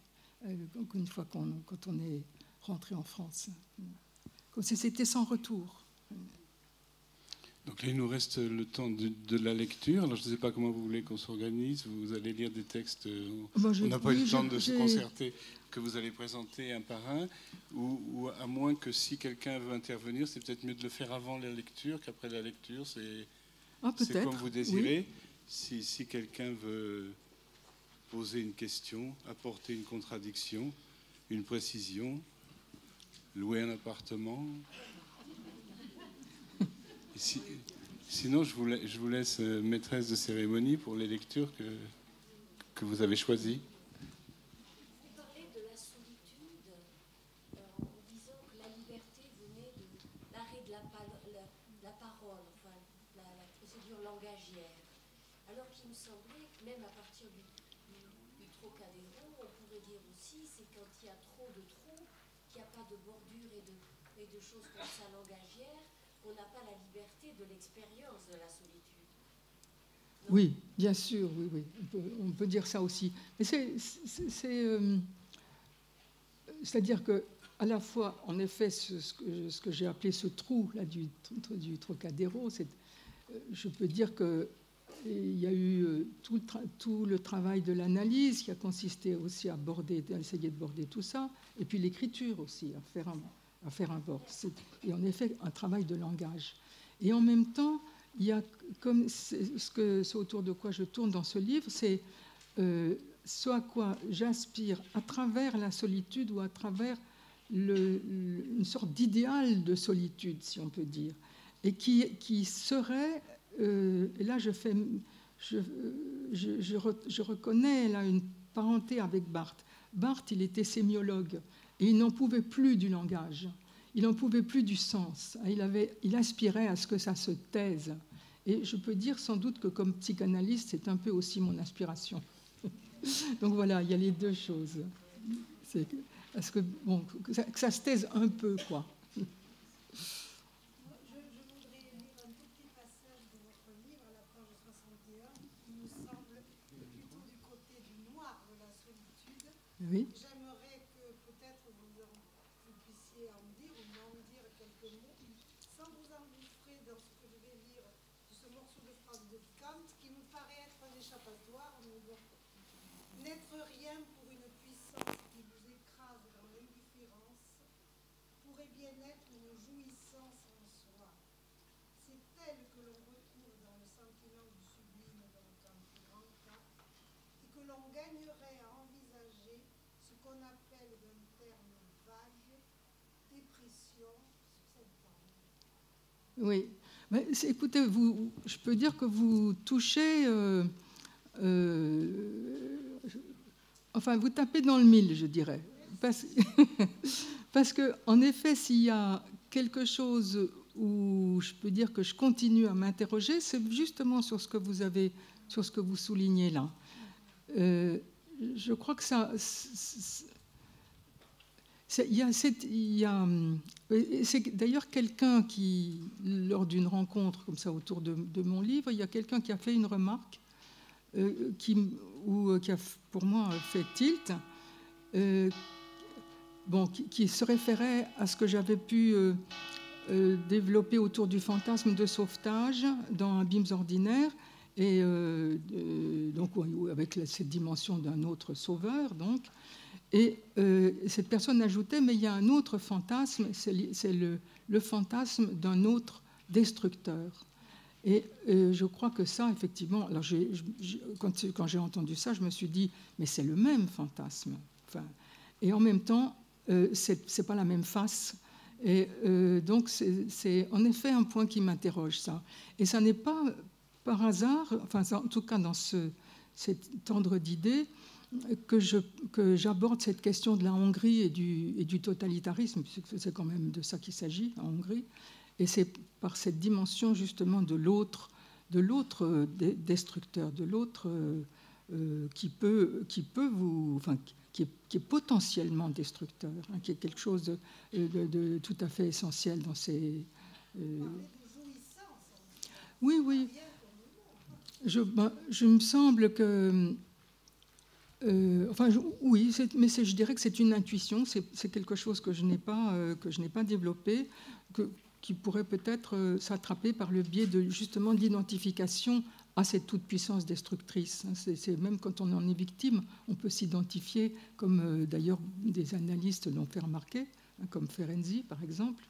une fois quand on est rentré en France. Comme si c'était sans retour. Donc là, il nous reste le temps de la lecture. Alors, je ne sais pas comment vous voulez qu'on s'organise. Vous allez lire des textes. On n'a pas eu le temps de se concerter, que vous allez présenter un par un. Ou à moins que si quelqu'un veut intervenir, c'est peut-être mieux de le faire avant la lecture qu'après la lecture. C'est comme vous désirez. Oui. Si quelqu'un veut poser une question, apporter une contradiction, une précision, louer un appartement... Sinon, je vous laisse maîtresse de cérémonie pour les lectures que vous avez choisies. Vous parlez de la solitude en disant que la liberté venait de l'arrêt de la parole, enfin la procédure langagière. Alors qu'il me semblait que même à partir du Trocadéro, on pourrait dire aussi c'est quand il y a trop de trous, qu'il n'y a pas de bordure et de choses comme ça langagières. On n'a pas la liberté de l'expérience de la solitude. Non ? Oui, bien sûr, oui. On peut dire ça aussi. Mais c'est-à-dire que, à la fois, en effet, ce que j'ai appelé ce trou là du Trocadéro, je peux dire qu'il y a eu tout le travail de l'analyse qui a consisté aussi à essayer de border tout ça, et puis l'écriture aussi, à faire un bord. Et en effet, un travail de langage. Et en même temps, il y a comme ce autour de quoi je tourne dans ce livre, c'est ce à quoi j'aspire à travers la solitude ou à travers une sorte d'idéal de solitude, si on peut dire, et qui serait, et là je reconnais là une parenté avec Barthes. Barthes, il était sémiologue, et il n'en pouvait plus du langage, il n'en pouvait plus du sens, il aspirait à ce que ça se taise. Et je peux dire sans doute que comme psychanalyste, c'est un peu aussi mon aspiration. Donc voilà, il y a les deux choses. Est-ce que, bon, que ça se taise un peu, quoi. Je voudrais lire un tout petit passage de votre livre, à la page 61, qui nous semble plutôt du côté du noir de la solitude. Oui. J'aimerais que peut-être vous puissiez en dire ou m'en dire quelques mots, sans vous engouffrer dans ce que je vais lire, de ce morceau de phrase de Kant, qui nous paraît être un échappatoire, mais bon. N'être rien pour une puissance qui vous écrase dans l'indifférence pourrait bien être une jouissance en soi. C'est elle que l'on retrouve dans le sentiment du sublime dans un plus grand cas, et que l'on gagnerait à envisager ce qu'on appelle d'un terme vague, dépression subsentende. Oui. Mais écoutez, je peux dire que vous touchez... enfin, vous tapez dans le mille, je dirais. Parce que, en effet, s'il y a quelque chose où je peux dire que je continue à m'interroger, c'est justement sur ce que vous soulignez là. Je crois que ça... C'est d'ailleurs quelqu'un qui, lors d'une rencontre comme ça autour de mon livre, il y a quelqu'un qui a fait une remarque qui a pour moi fait tilt, qui se référait à ce que j'avais pu développer autour du fantasme de sauvetage dans Abîmes ordinaires, et donc avec cette dimension d'un autre sauveur, donc. Et cette personne ajoutait, mais il y a un autre fantasme, c'est le fantasme d'un autre destructeur. Et je crois que ça, effectivement, alors quand j'ai entendu ça, je me suis dit, mais c'est le même fantasme. Enfin, et en même temps, c'est pas la même face. Et donc, c'est en effet un point qui m'interroge, ça. Et ça n'est pas par hasard, enfin, en tout cas dans cet ordre d'idées, que j'aborde cette question de la Hongrie et du totalitarisme, puisque c'est quand même de ça qu'il s'agit en Hongrie. Et c'est par cette dimension justement de l'autre destructeur, de l'autre qui est potentiellement destructeur, hein, qui est quelque chose de tout à fait essentiel dans ces. Oui. Je me semble que. Oui, mais je dirais que c'est une intuition, c'est quelque chose que je n'ai pas développé, qui pourrait peut-être s'attraper par le biais justement de l'identification à cette toute-puissance destructrice. C'est même quand on en est victime, on peut s'identifier, comme d'ailleurs des analystes l'ont fait remarquer, hein, comme Ferenczi par exemple,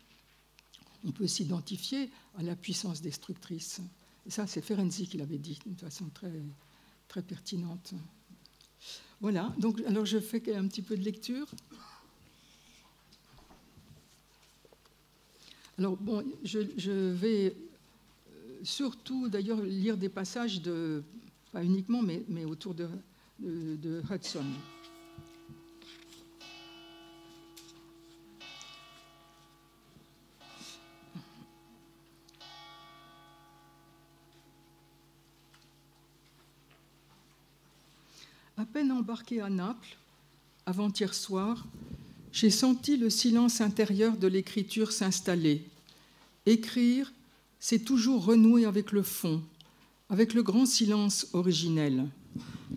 on peut s'identifier à la puissance destructrice. Et ça, c'est Ferenczi qui l'avait dit d'une façon très, très pertinente. Voilà, donc alors je fais un petit peu de lecture. Alors bon, je vais surtout d'ailleurs lire des passages pas uniquement, mais autour de Hudson. À peine embarqué à Naples, avant-hier soir, j'ai senti le silence intérieur de l'écriture s'installer. Écrire, c'est toujours renouer avec le fond, avec le grand silence originel.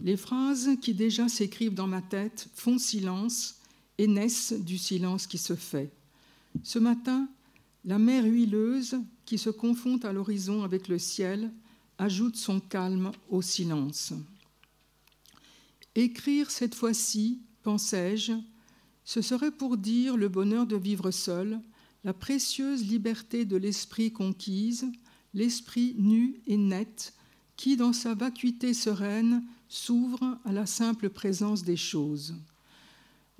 Les phrases qui déjà s'écrivent dans ma tête font silence et naissent du silence qui se fait. Ce matin, la mer huileuse qui se confond à l'horizon avec le ciel ajoute son calme au silence. Écrire cette fois-ci, pensais-je, ce serait pour dire le bonheur de vivre seul, la précieuse liberté de l'esprit conquise, l'esprit nu et net, qui, dans sa vacuité sereine, s'ouvre à la simple présence des choses.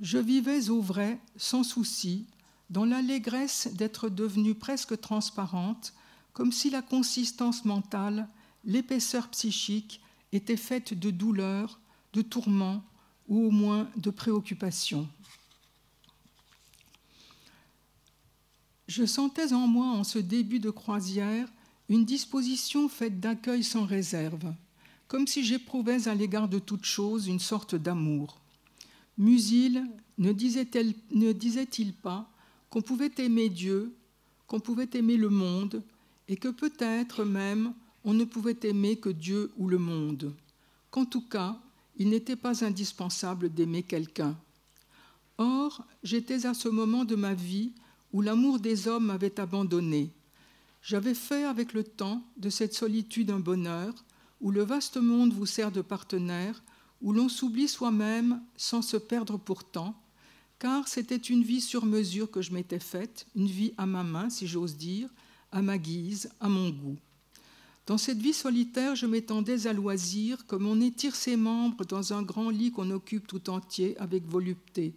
Je vivais au vrai, sans souci, dans l'allégresse d'être devenue presque transparente, comme si la consistance mentale, l'épaisseur psychique était faite de douleur, de tourments ou au moins de préoccupations. Je sentais en moi, en ce début de croisière, une disposition faite d'accueil sans réserve, comme si j'éprouvais à l'égard de toute chose une sorte d'amour. Musil ne disait-il pas qu'on pouvait aimer Dieu, qu'on pouvait aimer le monde, et que peut-être même on ne pouvait aimer que Dieu ou le monde, qu'en tout cas, il n'était pas indispensable d'aimer quelqu'un. Or, j'étais à ce moment de ma vie où l'amour des hommes m'avait abandonné. J'avais fait avec le temps de cette solitude un bonheur, où le vaste monde vous sert de partenaire, où l'on s'oublie soi-même sans se perdre pourtant, car c'était une vie sur mesure que je m'étais faite, une vie à ma main, si j'ose dire, à ma guise, à mon goût. Dans cette vie solitaire, je m'étendais à loisir, comme on étire ses membres dans un grand lit qu'on occupe tout entier avec volupté.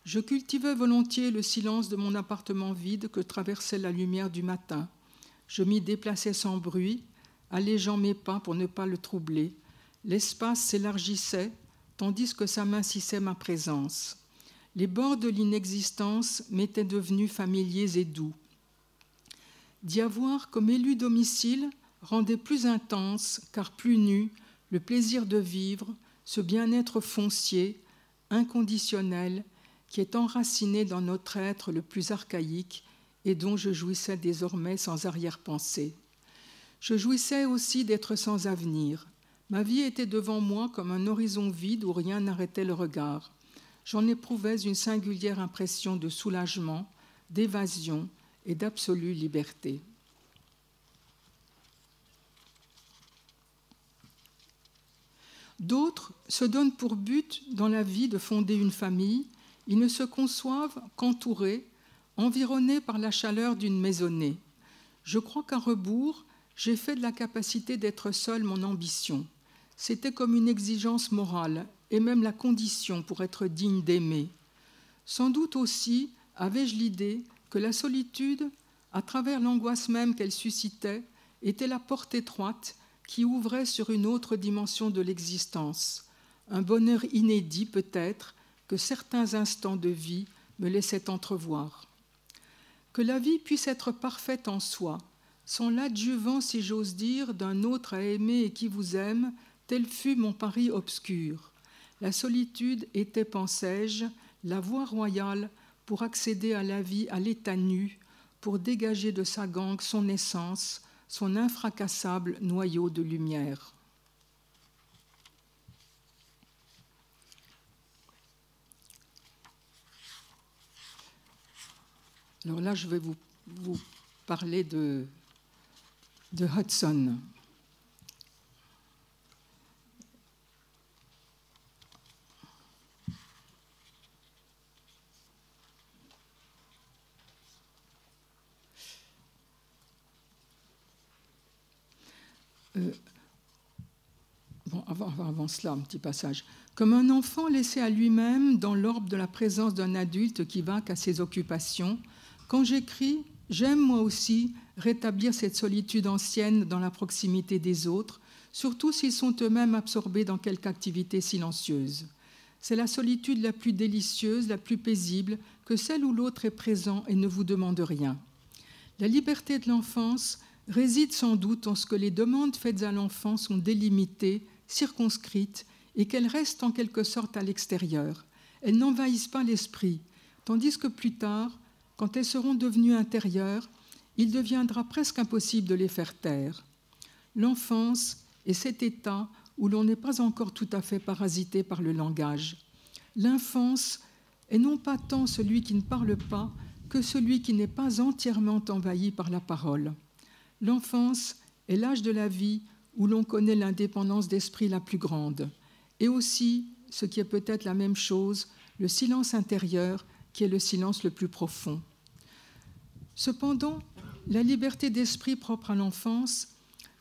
Je cultivais volontiers le silence de mon appartement vide que traversait la lumière du matin. Je m'y déplaçais sans bruit, allégeant mes pas pour ne pas le troubler. L'espace s'élargissait, tandis que s'amincissait ma présence. Les bords de l'inexistence m'étaient devenus familiers et doux. D'y avoir comme élu domicile rendait plus intense, car plus nu, le plaisir de vivre, ce bien-être foncier, inconditionnel, qui est enraciné dans notre être le plus archaïque et dont je jouissais désormais sans arrière-pensée. Je jouissais aussi d'être sans avenir. Ma vie était devant moi comme un horizon vide où rien n'arrêtait le regard. J'en éprouvais une singulière impression de soulagement, d'évasion et d'absolue liberté. D'autres se donnent pour but dans la vie de fonder une famille. Ils ne se conçoivent qu'entourés, environnés par la chaleur d'une maisonnée. Je crois qu'à rebours, j'ai fait de la capacité d'être seul mon ambition. C'était comme une exigence morale, et même la condition pour être digne d'aimer. Sans doute aussi avais-je l'idée que la solitude, à travers l'angoisse même qu'elle suscitait, était la porte étroite qui ouvrait sur une autre dimension de l'existence, un bonheur inédit peut-être, que certains instants de vie me laissaient entrevoir. Que la vie puisse être parfaite en soi, sans l'adjuvant, si j'ose dire, d'un autre à aimer et qui vous aime, tel fut mon pari obscur. La solitude était, pensais-je, la voie royale pour accéder à la vie à l'état nu, pour dégager de sa gangue son essence, son infracassable noyau de lumière. Alors là, je vais vous parler de Hudson. Avant cela, un petit passage. Comme un enfant laissé à lui-même dans l'orbe de la présence d'un adulte qui vaque à ses occupations, quand j'écris, j'aime moi aussi rétablir cette solitude ancienne dans la proximité des autres, surtout s'ils sont eux-mêmes absorbés dans quelque activité silencieuse. C'est la solitude la plus délicieuse, la plus paisible, que celle où l'autre est présent et ne vous demande rien. La liberté de l'enfance réside sans doute en ce que les demandes faites à l'enfant sont délimitées, circonscrites, et qu'elles restent en quelque sorte à l'extérieur. Elles n'envahissent pas l'esprit, tandis que plus tard, quand elles seront devenues intérieures, il deviendra presque impossible de les faire taire. L'enfance est cet état où l'on n'est pas encore tout à fait parasité par le langage. L'enfance est non pas tant celui qui ne parle pas que celui qui n'est pas entièrement envahi par la parole. L'enfance est l'âge de la vie où l'on connaît l'indépendance d'esprit la plus grande, et aussi, ce qui est peut-être la même chose, le silence intérieur qui est le silence le plus profond. Cependant, la liberté d'esprit propre à l'enfance,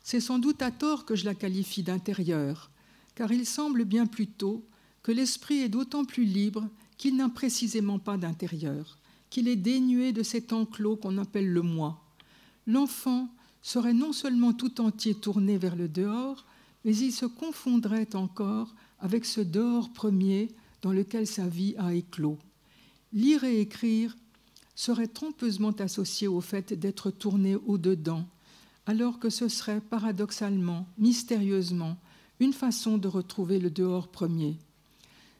c'est sans doute à tort que je la qualifie d'intérieure, car il semble bien plutôt que l'esprit est d'autant plus libre qu'il n'a précisément pas d'intérieur, qu'il est dénué de cet enclos qu'on appelle le moi. L'enfant serait non seulement tout entier tourné vers le dehors, mais il se confondrait encore avec ce dehors premier dans lequel sa vie a éclos. Lire et écrire serait trompeusement associé au fait d'être tourné au-dedans, alors que ce serait paradoxalement, mystérieusement, une façon de retrouver le dehors premier.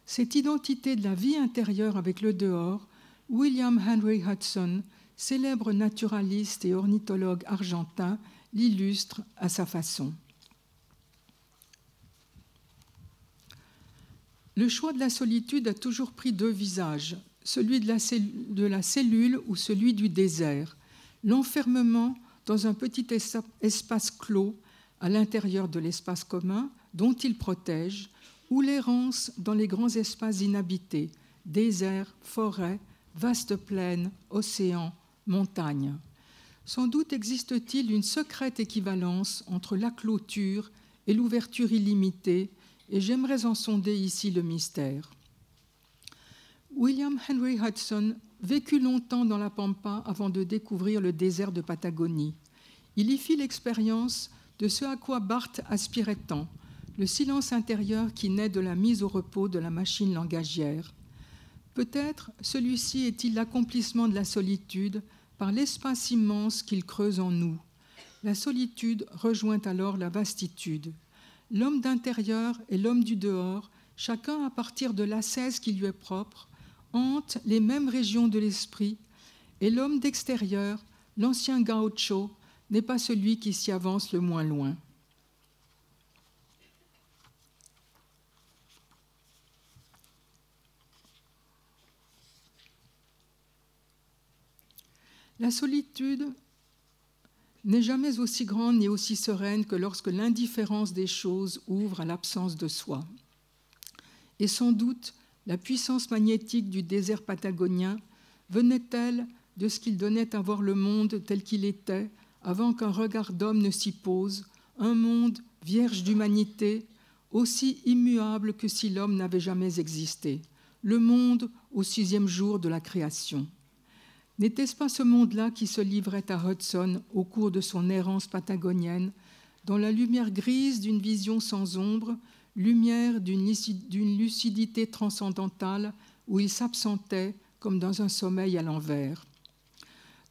Cette identité de la vie intérieure avec le dehors, William Henry Hudson, célèbre naturaliste et ornithologue argentin, l'illustre à sa façon. Le choix de la solitude a toujours pris deux visages, celui de la cellule ou celui du désert, l'enfermement dans un petit espace clos à l'intérieur de l'espace commun dont il protège, ou l'errance dans les grands espaces inhabités, déserts, forêts, vastes plaines, océans, montagnes. Sans doute existe-t-il une secrète équivalence entre la clôture et l'ouverture illimitée, et j'aimerais en sonder ici le mystère. William Henry Hudson vécut longtemps dans la Pampa avant de découvrir le désert de Patagonie. Il y fit l'expérience de ce à quoi Barthes aspirait tant, le silence intérieur qui naît de la mise au repos de la machine langagière. Peut-être celui-ci est-il l'accomplissement de la solitude par l'espace immense qu'il creuse en nous. La solitude rejoint alors la vastitude. L'homme d'intérieur et l'homme du dehors, chacun à partir de l'ascèse qui lui est propre, hante les mêmes régions de l'esprit, et l'homme d'extérieur, l'ancien gaucho, n'est pas celui qui s'y avance le moins loin. La solitude n'est jamais aussi grande ni aussi sereine que lorsque l'indifférence des choses ouvre à l'absence de soi. Et sans doute, la puissance magnétique du désert patagonien venait-elle de ce qu'il donnait à voir le monde tel qu'il était avant qu'un regard d'homme ne s'y pose, un monde vierge d'humanité, aussi immuable que si l'homme n'avait jamais existé, le monde au 6e jour de la création. N'était-ce pas ce monde-là qui se livrait à Hudson au cours de son errance patagonienne, dans la lumière grise d'une vision sans ombre, lumière d'une lucidité transcendantale où il s'absentait comme dans un sommeil à l'envers.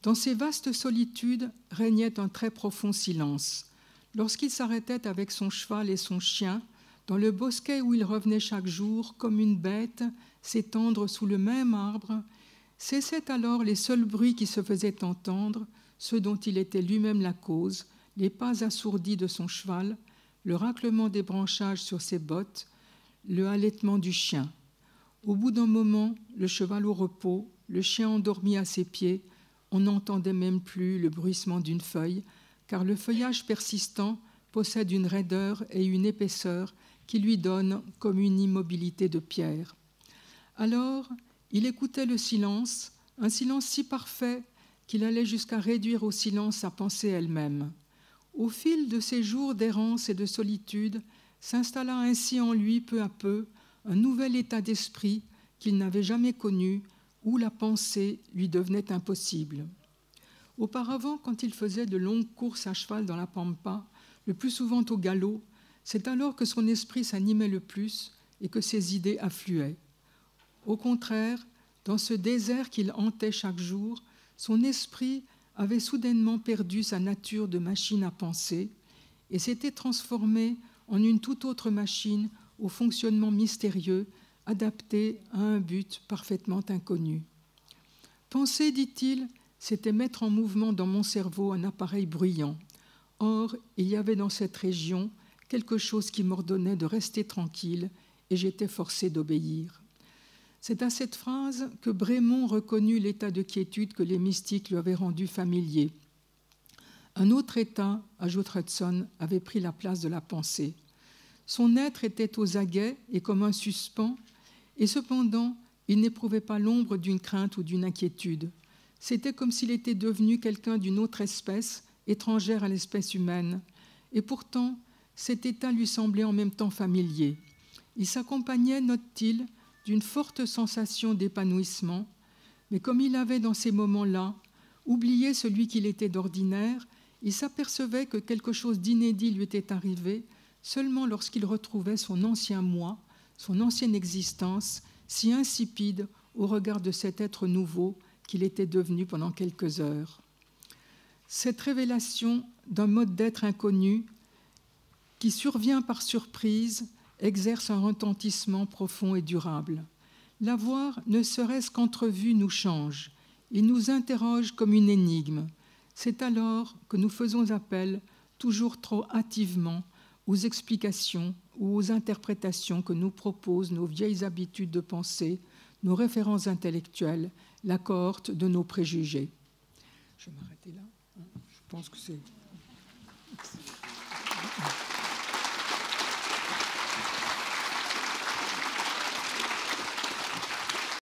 Dans ces vastes solitudes régnait un très profond silence. Lorsqu'il s'arrêtait avec son cheval et son chien, dans le bosquet où il revenait chaque jour, comme une bête, s'étendre sous le même arbre, cessaient alors les seuls bruits qui se faisaient entendre, ceux dont il était lui-même la cause, les pas assourdis de son cheval, le raclement des branchages sur ses bottes, le halètement du chien. Au bout d'un moment, le cheval au repos, le chien endormi à ses pieds, on n'entendait même plus le bruissement d'une feuille, car le feuillage persistant possède une raideur et une épaisseur qui lui donnent comme une immobilité de pierre. Alors, il écoutait le silence, un silence si parfait qu'il allait jusqu'à réduire au silence sa pensée elle-même. Au fil de ces jours d'errance et de solitude, s'installa ainsi en lui peu à peu un nouvel état d'esprit qu'il n'avait jamais connu, où la pensée lui devenait impossible. Auparavant, quand il faisait de longues courses à cheval dans la pampa, le plus souvent au galop, c'est alors que son esprit s'animait le plus et que ses idées affluaient. Au contraire, dans ce désert qu'il hantait chaque jour, son esprit avait soudainement perdu sa nature de machine à penser et s'était transformé en une toute autre machine au fonctionnement mystérieux, adapté à un but parfaitement inconnu. Penser, dit-il, c'était mettre en mouvement dans mon cerveau un appareil bruyant. Or, il y avait dans cette région quelque chose qui m'ordonnait de rester tranquille et j'étais forcé d'obéir. C'est à cette phrase que Brémond reconnut l'état de quiétude que les mystiques lui avaient rendu familier. Un autre état, ajoute Hudson, avait pris la place de la pensée. Son être était aux aguets et comme un suspens, et cependant, il n'éprouvait pas l'ombre d'une crainte ou d'une inquiétude. C'était comme s'il était devenu quelqu'un d'une autre espèce, étrangère à l'espèce humaine, et pourtant, cet état lui semblait en même temps familier. Il s'accompagnait, note-t-il, d'une forte sensation d'épanouissement, mais comme il avait dans ces moments-là oublié celui qu'il était d'ordinaire, il s'apercevait que quelque chose d'inédit lui était arrivé seulement lorsqu'il retrouvait son ancien moi, son ancienne existence, si insipide au regard de cet être nouveau qu'il était devenu pendant quelques heures. Cette révélation d'un mode d'être inconnu qui survient par surprise exerce un retentissement profond et durable. La voir, ne serait-ce qu'entrevue, nous change. Il nous interroge comme une énigme. C'est alors que nous faisons appel, toujours trop hâtivement, aux explications ou aux interprétations que nous proposent nos vieilles habitudes de pensée, nos références intellectuelles, la cohorte de nos préjugés. Je vais m'arrêter là. Je pense que c'est...